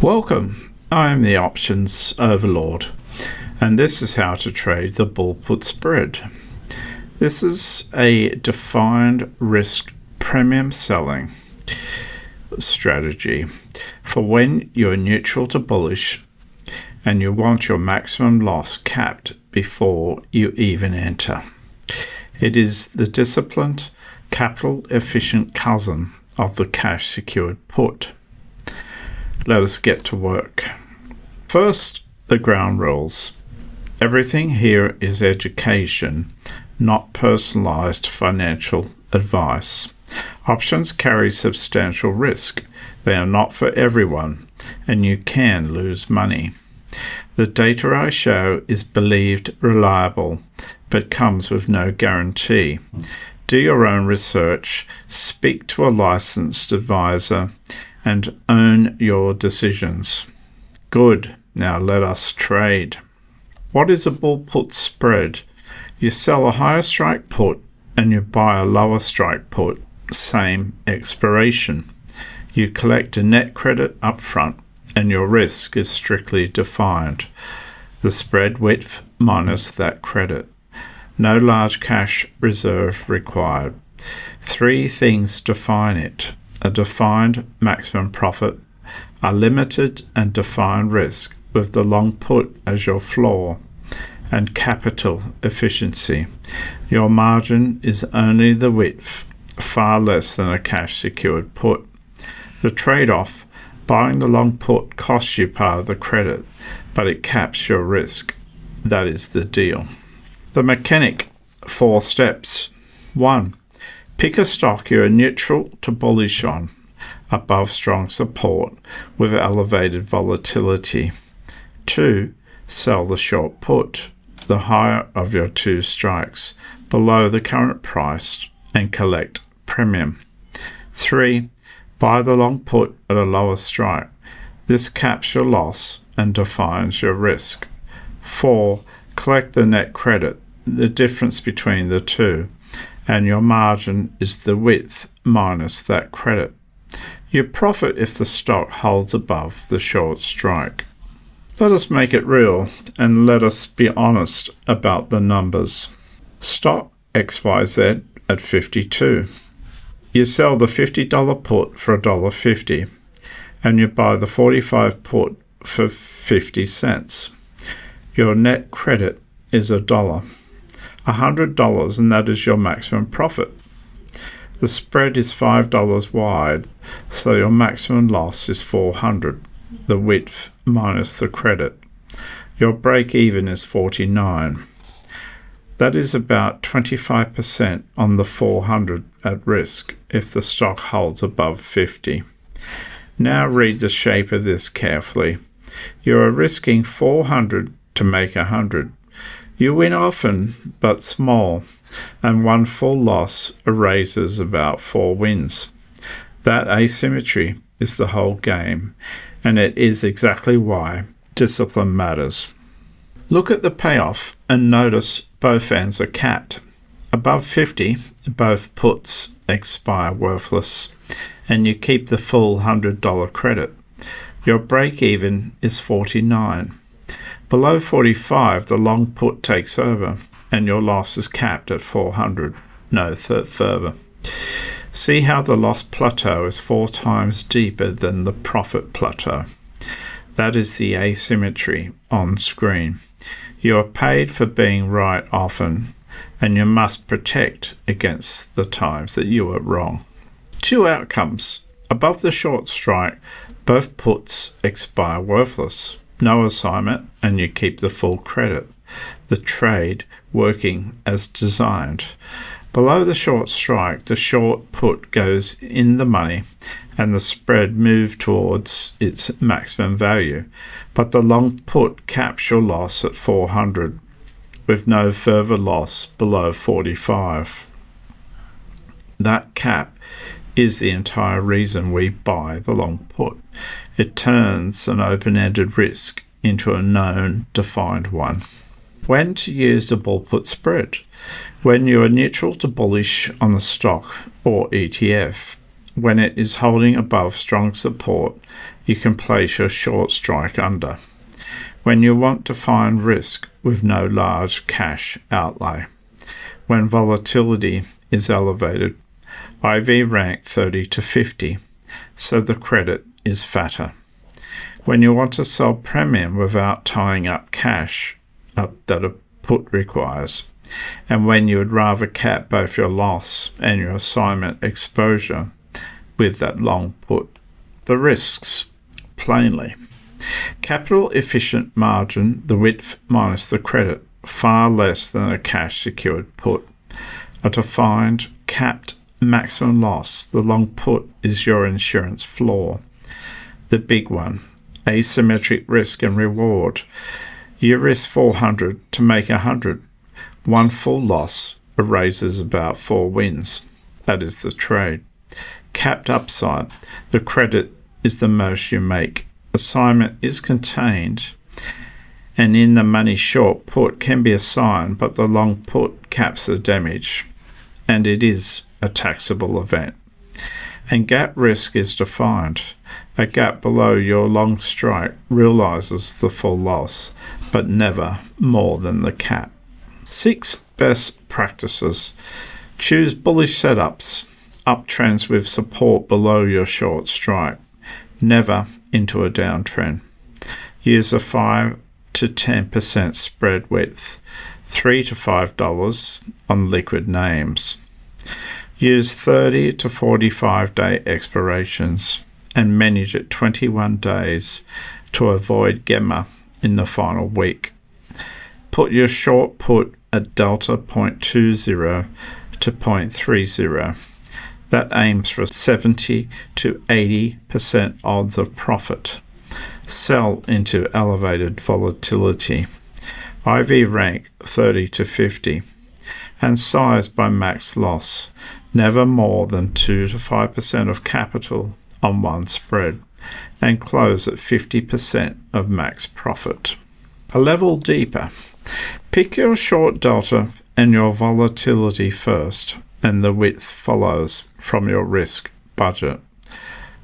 Welcome, I am the Options Overlord, and this is how to trade the bull-put spread. This is a defined risk premium selling strategy for when you're neutral to bullish and you want your maximum loss capped before you even enter. It is the disciplined, capital efficient cousin of the cash secured put. Let us get to work. First, the ground rules. Everything here is education, not personalized financial advice. Options carry substantial risk. They are not for everyone, and you can lose money. The data I show is believed reliable, but comes with no guarantee. Do your own research, speak to a licensed advisor, and own your decisions. Good. Now let us trade. What is a bull put spread? You sell a higher strike put and you buy a lower strike put. Same expiration. You collect a net credit up front and your risk is strictly defined. The spread width minus that credit. No large cash reserve required. Three things define it: a defined maximum profit, a limited and defined risk with the long put as your floor, and capital efficiency. Your margin is only the width, far less than a cash secured put. The trade-off: buying the long put costs you part of the credit, but it caps your risk. That is the deal. The mechanic: 4 steps. 1. Pick a stock you are neutral to bullish on, above strong support with elevated volatility. 2. Sell the short put, the higher of your 2 strikes, below the current price, and collect premium. 3. Buy the long put at a lower strike. This caps your loss and defines your risk. 4. Collect the net credit, the difference between the two, and your margin is the width minus that credit. You profit if the stock holds above the short strike. Let us make it real and let us be honest about the numbers. Stock XYZ at 52. You sell the $50 put for $1.50 and you buy the 45 put for 50 cents. Your net credit is $1. $100, and that is your maximum profit. The spread is $5 wide, so your maximum loss is $400, the width minus the credit. Your break even is $49. That is about 25% on the $400 at risk if the stock holds above 50. Now read the shape of this carefully. You are risking $400 to make $100. You win often, but small, and one full loss erases about 4 wins. That asymmetry is the whole game, and it is exactly why discipline matters. Look at the payoff and notice both ends are capped. Above 50, both puts expire worthless, and you keep the full $100 credit. Your break even is $49. Below 45, the long put takes over, and your loss is capped at $400, no further. See how the loss plateau is 4 times deeper than the profit plateau. That is the asymmetry on screen. You are paid for being right often, and you must protect against the times that you are wrong. 2 outcomes. Above the short strike, both puts expire worthless. No assignment, and you keep the full credit. The trade working as designed. Below the short strike, the short put goes in the money and the spread moves towards its maximum value, but the long put caps your loss at $400 with no further loss below 45. That cap is the entire reason we buy the long put. It turns an open-ended risk into a known, defined one. When to use the bull put spread? When you are neutral to bullish on a stock or ETF. when it is holding above strong support, you can place your short strike under. When you want to find risk with no large cash outlay. When volatility is elevated, IV rank 30 to 50, so the credit is fatter. When you want to sell premium without tying up cash that a put requires, and when you would rather cap both your loss and your assignment exposure with that long put. The risks, plainly. Capital efficient margin, the width minus the credit, far less than a cash secured put. A defined, capped maximum loss, the long put is your insurance floor. The big one, asymmetric risk and reward. You risk 400 to make 100. One full loss erases about 4 wins. That is the trade. Capped upside, the credit is the most you make. Assignment is contained, and in the money short put can be assigned, but the long put caps the damage, and it is a taxable event. And gap risk is defined. A gap below your long strike realizes the full loss, but never more than the cap. 6 best practices. Choose bullish setups, uptrends with support below your short strike, never into a downtrend. Use a 5 to 10% spread width, $3 to $5 on liquid names. Use 30 to 45 day expirations and manage at 21 days to avoid gamma in the final week. Put your short put at delta 0.20 to 0.30. That aims for 70 to 80% odds of profit. Sell into elevated volatility. IV rank 30 to 50. And size by max loss. Never more than 2 to 5% of capital on one spread. And close at 50% of max profit. A level deeper. Pick your short delta and your volatility first, and the width follows from your risk budget.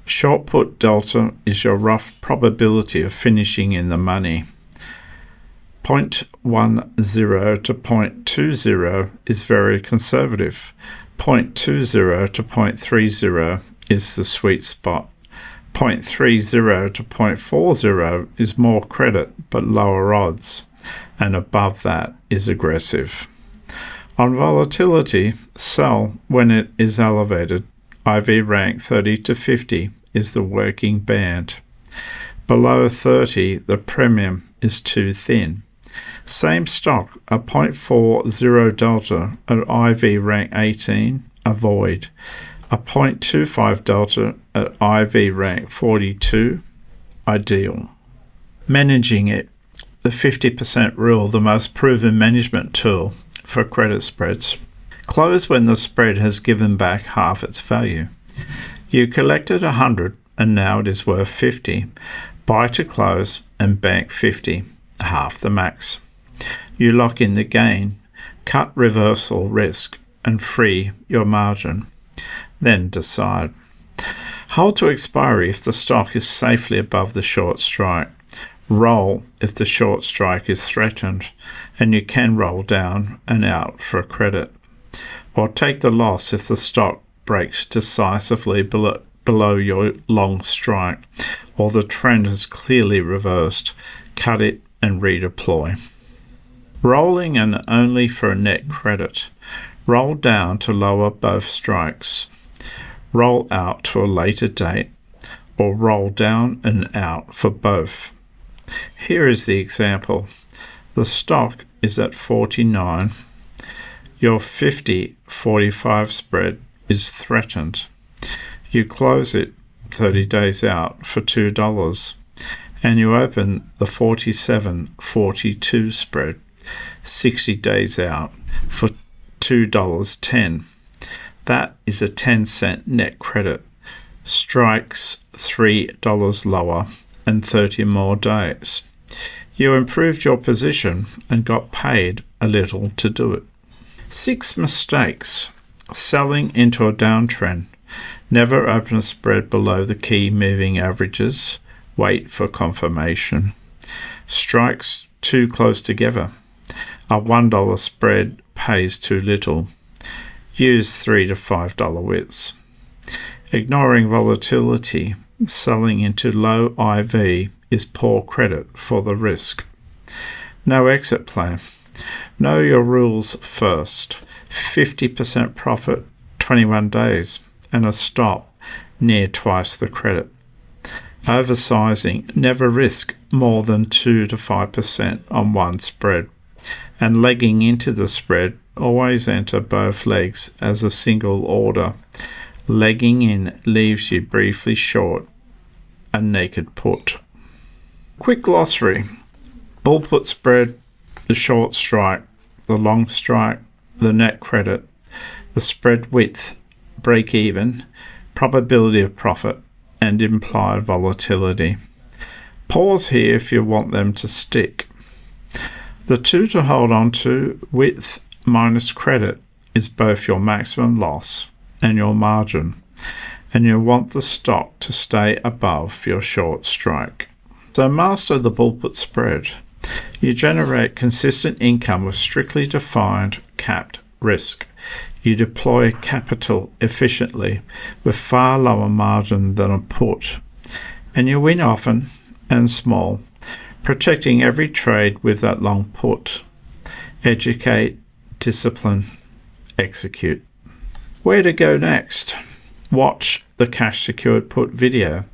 Short put delta is your rough probability of finishing in the money. 0.10 to 0.20 is very conservative. 0.20 to 0.30 is the sweet spot. 0.30 to 0.40 is more credit but lower odds, and above that is aggressive. On volatility, sell when it is elevated. IV rank 30 to 50 is the working band. Below 30, the premium is too thin. Same stock, a 0.40 delta at IV rank 18, avoid. A 0.25 delta at IV rank 42, ideal. Managing it, the 50% rule, the most proven management tool for credit spreads. Close when the spread has given back half its value. You collected 100 and now it is worth 50. Buy to close and bank 50, half the max. You lock in the gain, cut reversal risk and free your margin. Then decide. Hold to expiry if the stock is safely above the short strike. Roll if the short strike is threatened and you can roll down and out for a credit. Or take the loss if the stock breaks decisively below your long strike or the trend has clearly reversed. Cut it and redeploy. Rolling and only for a net credit. Roll down to lower both strikes. Roll out to a later date or roll down and out for both. Here is the example. The stock is at 49. Your 50-45 spread is threatened. You close it 30 days out for $2 and you open the 47-42 spread 60 days out for $2.10. That is a 10-cent net credit. Strikes $3 lower and 30 more days. You improved your position and got paid a little to do it. 6 mistakes. Selling into a downtrend. Never open a spread below the key moving averages. Wait for confirmation. Strikes too close together. A $1 spread pays too little. Use $3 to $5 whips. Ignoring volatility, selling into low IV is poor credit for the risk. No exit plan. Know your rules first. 50% profit, 21 days, and a stop near twice the credit. Oversizing. Never risk more than 2 to 5% on one spread. And legging into the spread, always enter both legs as a single order. Legging in leaves you briefly short a naked put. Quick glossary. Bull put spread, the short strike, the long strike, the net credit, the spread width, break even, probability of profit, and implied volatility. Pause here if you want them to stick. The two to hold on to, width minus credit, is both your maximum loss and your margin, and you want the stock to stay above your short strike. So master the bull put spread. You generate consistent income with strictly defined capped risk. You deploy capital efficiently with far lower margin than a put, and you win often and small, protecting every trade with that long put. Educate, discipline, execute. Where to go next? Watch the cash secured put video,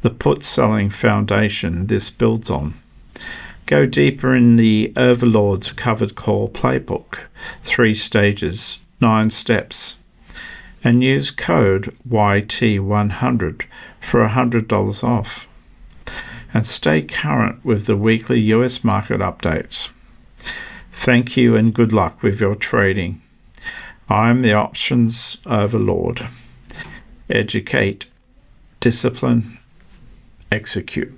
the put selling foundation this builds on. Go deeper in the Overlord's covered call playbook, 3 stages, 9 steps, and use code YT100 for $100 off. And stay current with the weekly US market updates. Thank you and good luck with your trading. I'm the Options Overlord. Educate, discipline, execute.